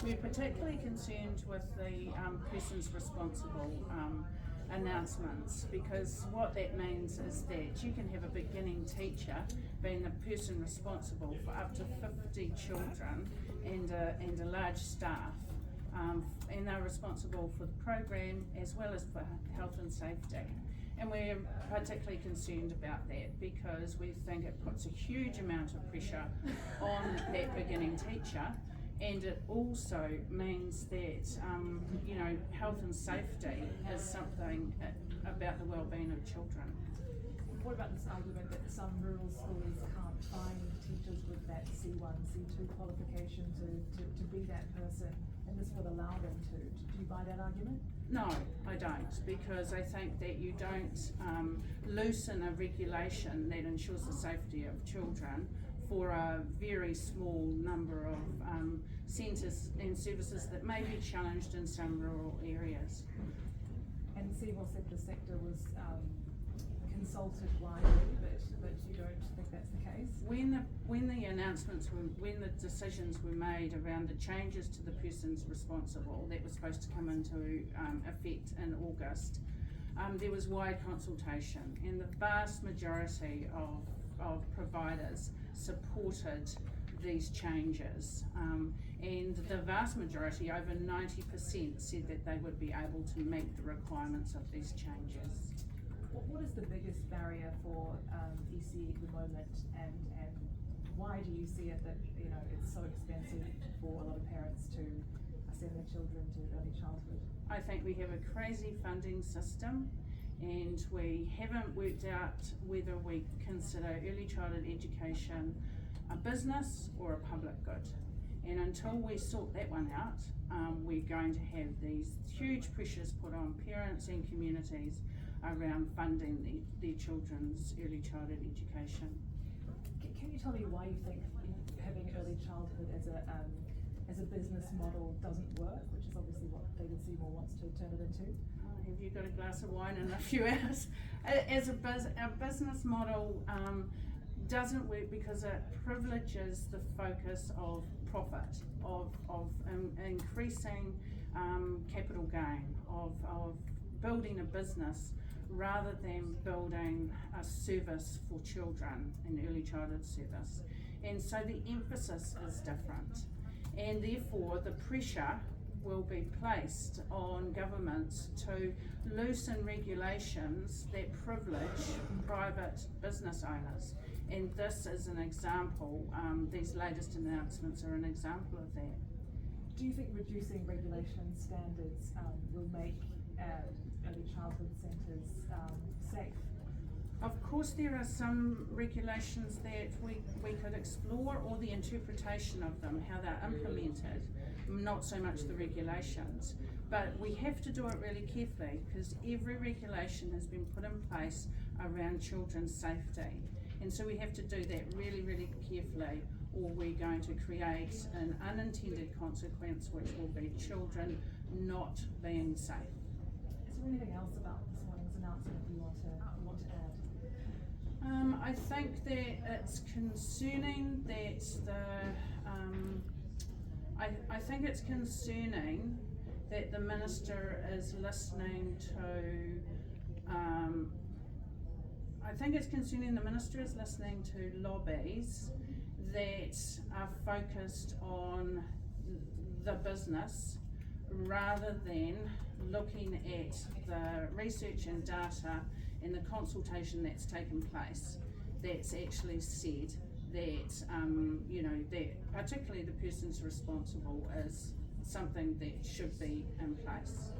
We're particularly concerned with the persons responsible announcements, because what that means is that you can have a beginning teacher being the person responsible for up to 50 children and a large staff, and they're responsible for the program as well as for health and safety. And we're particularly concerned about that because we think it puts a huge amount of pressure on that beginning teacher, and it also means that health and safety is something about the well-being of children. What about this argument that some rural schools can't find teachers with that C1, C2 qualification to be that person, and this would allow them to? Do you buy that argument? No, I don't, because I think that you don't loosen a regulation that ensures the safety of children for a very small number of centres and services that may be challenged in some rural areas. And the civil sector was consulted widely, but you don't think that's the case? When the announcements when the decisions were made around the changes to the persons responsible that was supposed to come into effect in August, there was wide consultation, and the vast majority of providers supported these changes, and the vast majority, over 90%, said that they would be able to meet the requirements of these changes. What is the biggest barrier for ECE at the moment, and why do you see it that it's so expensive for a lot of parents to send their children to early childhood? I think we have a crazy funding system, and we haven't worked out whether we consider early childhood education a business or a public good. And until we sort that one out, we're going to have these huge pressures put on parents and communities around funding their children's early childhood education. Can you tell me why you think having early childhood as a business model doesn't work, which is obviously what David Seymour wants to turn it into? Have you got a glass of wine in a few hours? As a business model doesn't work because it privileges the focus of profit, of increasing capital gain, of building a business rather than building a service for children, an early childhood service. And so the emphasis is different, and therefore the pressure will be placed on governments to loosen regulations that privilege private business owners. And this is an example, these latest announcements are an example of that. Do you think reducing regulation standards will make early childhood centres safe? Of course there are some regulations that we could explore, or the interpretation of them, how they're implemented, not so much the regulations. But we have to do it really carefully, because every regulation has been put in place around children's safety. And so we have to do that really, really carefully, or we're going to create an unintended consequence, which will be children not being safe. Is there anything else about this morning's announcement you want to add? I think that it's concerning that I think it's concerning that the minister is listening to. I think it's concerning the minister is listening to lobbies that are focused on the business rather than looking at the research and data and the consultation that's taken place, that's actually said that that particularly the persons responsible is something that should be in place.